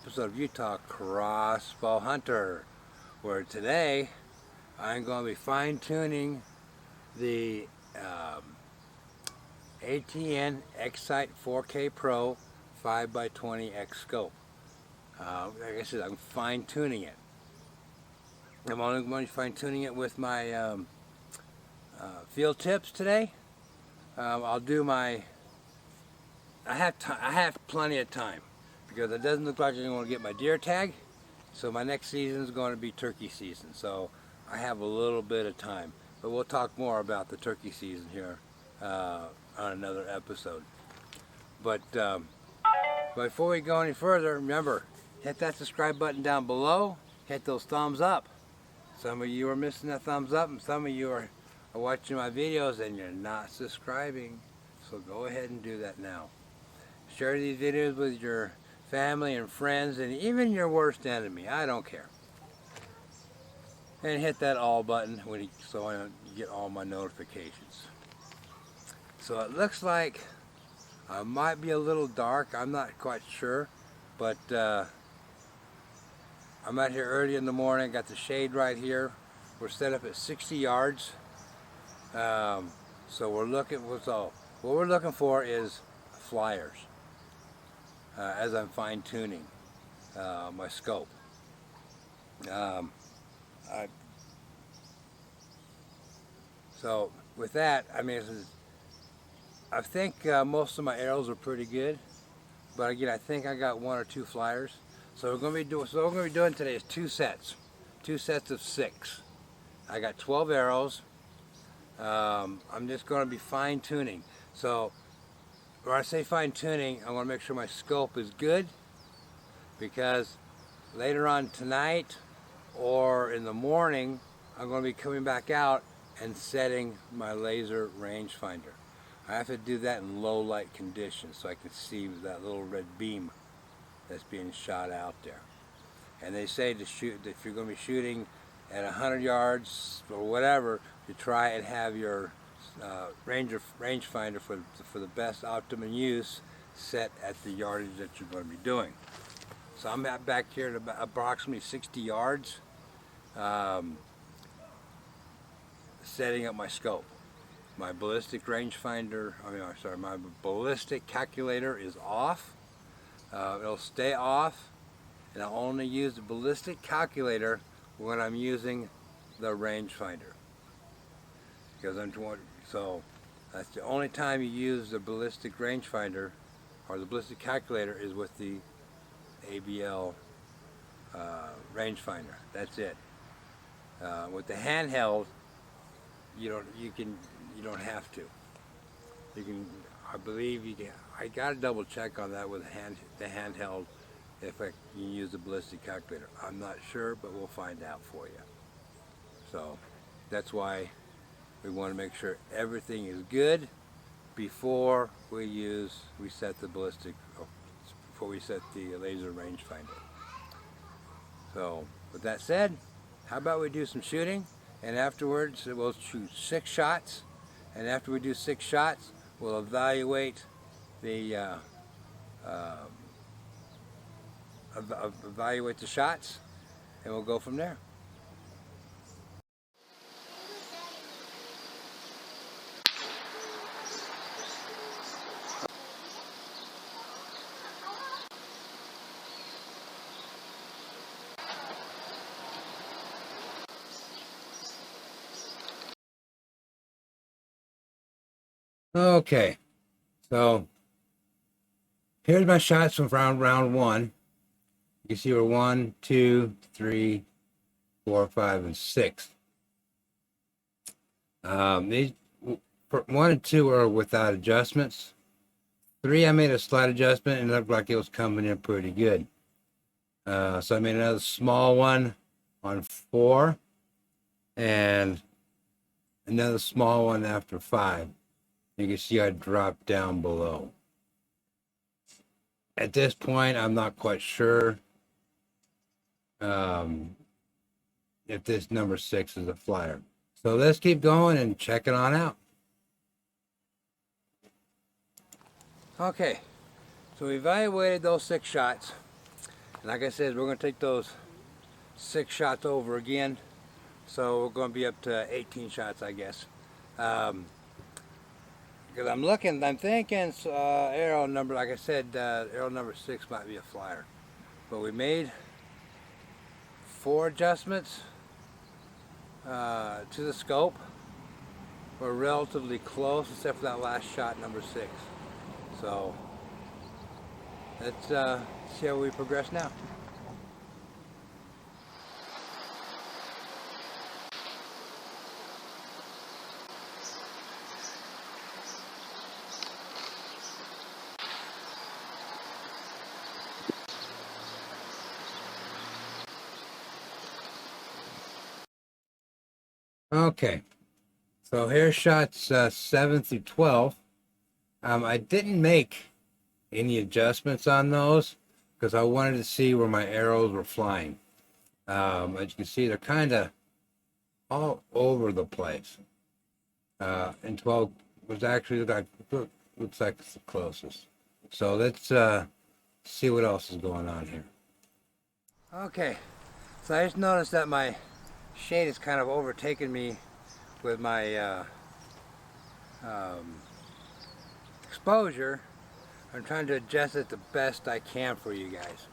episode of Utah Crossbow Hunter, where today I'm going to be fine-tuning the ATN X-Sight 4K Pro 5x20X scope. Like I said, I'm fine-tuning it. I'm only going to be fine-tuning it with my field tips today. I'll do my... I have plenty of time because it doesn't look like I'm going to get my deer tag. So my next season is going to be turkey season. So I have a little bit of time. But we'll talk more about the turkey season here on another episode. But before we go any further, remember, hit that subscribe button down below. Hit those thumbs up. Some of you are missing that thumbs up, and some of you are watching my videos and you're not subscribing. So go ahead and do that now. Share these videos with your family and friends and even your worst enemy. I don't care. And hit that all button so you get all my notifications. So it looks like I might be a little dark. I'm not quite sure. But I'm out here early in the morning. Got the shade right here. We're set up at 60 yards. So we're looking. So what we're looking for is flyers. As I'm fine-tuning my scope. So with that, I mean, I think most of my arrows are pretty good, but again, I think I got one or two flyers. So what we're going to be doing today is two sets of 6. I got 12 arrows. I'm just going to be fine-tuning. So when I say fine-tuning, I want to make sure my scope is good, because later on tonight or in the morning, I'm going to be coming back out and setting my laser rangefinder. I have to do that in low light conditions so I can see that little red beam that's being shot out there. And they say to shoot, if you're going to be shooting at 100 yards or whatever, to try and have your rangefinder for the best optimum use set at the yardage that you're going to be doing. So I'm back here at about approximately 60 yards, setting up my scope. My ballistic rangefinder, my ballistic calculator is off. It'll stay off, and I'll only use the ballistic calculator when I'm using the rangefinder. Because so that's the only time you use the ballistic rangefinder or the ballistic calculator is with the ABL rangefinder. That's it. With the handheld, you don't have to. You can, I believe you can. I got to double check on that with the handheld if you can use the ballistic calculator. I'm not sure, but we'll find out for you. So that's why we want to make sure everything is good before we set the ballistic, before we set the laser rangefinder. So with that said, how about we do some shooting, and afterwards we'll shoot 6 shots, and after we do 6 shots, we'll evaluate the shots, and we'll go from there. Okay, so here's my shots from round 1. You can see we're 1, 2, 3, 4, 5, and 6. These 1 and 2 are without adjustments. 3, I made a slight adjustment and it looked like it was coming in pretty good. So I made another small one on 4 and another small one after 5. You can see I dropped down below. At this point, I'm not quite sure if this number 6 is a flyer. So let's keep going and check it on out. Okay, so we evaluated those 6 shots, And like I said, we're going to take those 6 shots over again. So we're going to be up to 18 shots, I guess. Because I'm thinking arrow number, like I said, arrow number 6 might be a flyer. But we made 4 adjustments to the scope. We're relatively close, except for that last shot, number 6. So let's see how we progress now. Okay, so here's shots 7 through 12. I didn't make any adjustments on those because I wanted to see where my arrows were flying. As you can see, they're kind of all over the place. And 12 was actually looks like it's the closest. So let's see what else is going on here. Okay, so I just noticed that my shade is kind of overtaking me with my exposure. I'm trying to adjust it the best I can for you guys.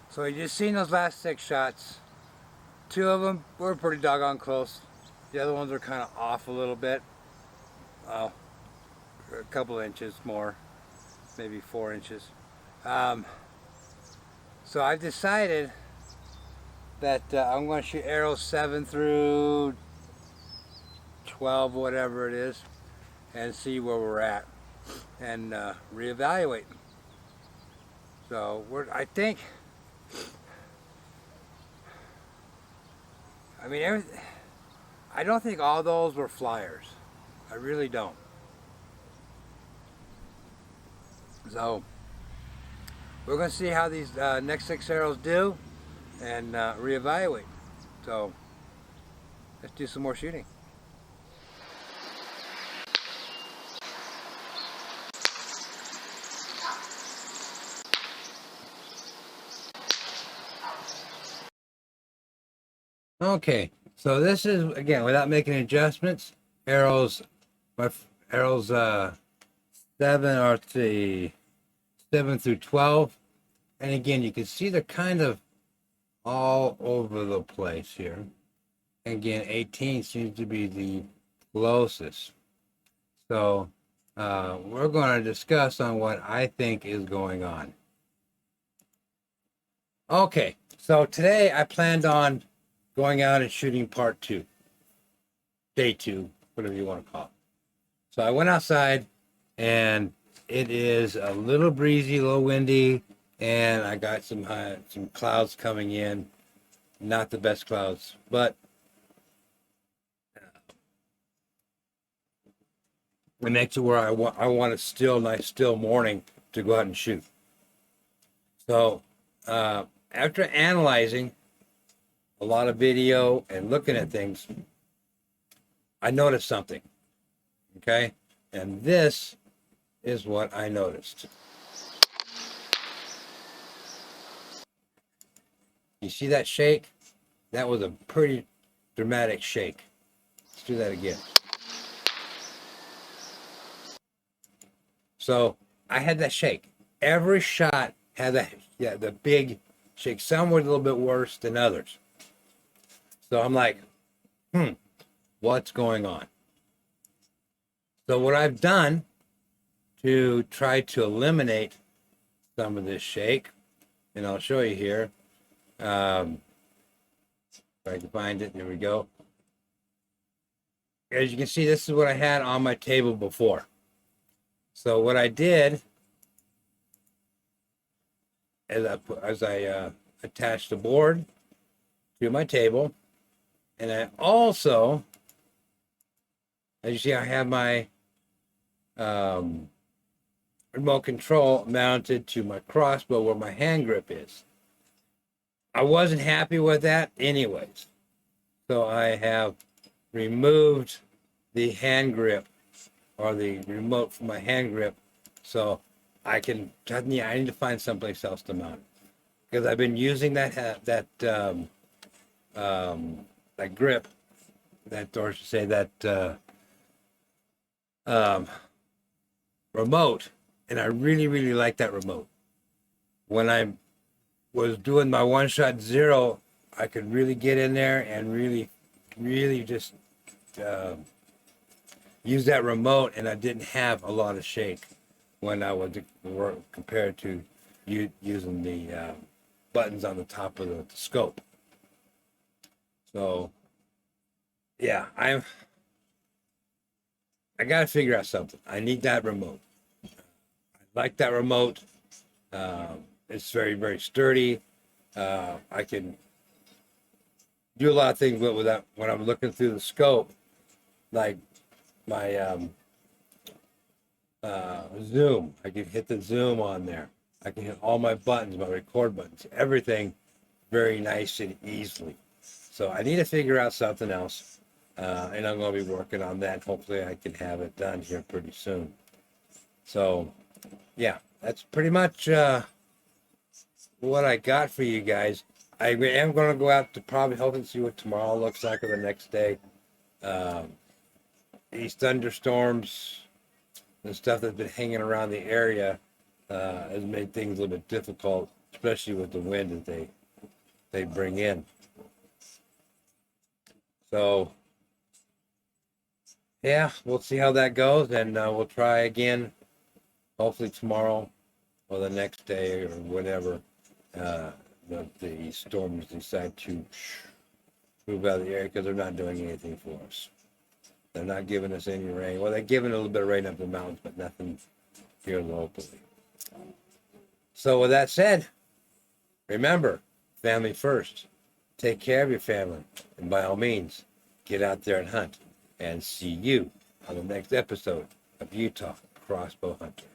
So you just seen those last 6 shots. 2 of them were pretty doggone close. The other ones are kind of off a little bit. A couple inches more, maybe 4 inches. So I've decided that I'm going to shoot arrows 7 through 12, whatever it is, and see where we're at, and reevaluate. So I think, I mean, I don't think all those were flyers. I really don't. So we're going to see how these next 6 arrows do and reevaluate. So let's do some more shooting. Okay, so this is, again, without making adjustments, arrows 7 are 7 through 12. And again, you can see they're kind of all over the place here. Again, 18 seems to be the closest. So we're going to discuss on what I think is going on. Okay, so today I planned on going out and shooting part 2. Day 2, whatever you want to call it. So I went outside, and it is a little breezy, a little windy, and I got some clouds coming in. Not the best clouds, but it makes it where I want a nice still morning to go out and shoot. So after analyzing a lot of video and looking at things, I noticed something. Okay, and this is what I noticed. You see that shake? That was a pretty dramatic shake. Let's do that again. So I had that shake. Every shot had the big shake. Some were a little bit worse than others. So I'm like, what's going on? So what I've done to try to eliminate some of this shake, and I'll show you here. If I can find it, there we go. As you can see, this is what I had on my table before. So what I did is I attached the board to my table, and I also, as you see, I have my remote control mounted to my crossbow where my hand grip is. I wasn't happy with that anyways. So I have removed the hand grip, or the remote from my hand grip. So I need to find someplace else to mount it because I've been using that grip, or I should say that um, remote, and I really, really like that remote. When I was doing my one-shot zero, I could really get in there and really, really just use that remote, and I didn't have a lot of shake when I was compared to using the buttons on the top of the scope. So, yeah, I got to figure out something. I need that remote. I like that remote. It's very, very sturdy. I can do a lot of things with that when I'm looking through the scope, like my zoom. I can hit the zoom on there. I can hit all my buttons, my record buttons, everything very nice and easily. So I need to figure out something else, and I'm going to be working on that. Hopefully I can have it done here pretty soon. So, yeah, that's pretty much what I got for you guys. I am going to go out to probably hope and see what tomorrow looks like or the next day. These thunderstorms and stuff that's been hanging around the area has made things a little bit difficult, especially with the wind that they bring in. So, yeah, we'll see how that goes, and we'll try again, hopefully tomorrow or the next day or whenever the storms decide to move out of the area, because they're not doing anything for us. They're not giving us any rain. Well, they're giving a little bit of rain up the mountains, but nothing here locally. So with that said, remember, family first. Take care of your family. And by all means, get out there and hunt. And see you on the next episode of Utah Crossbow Hunter.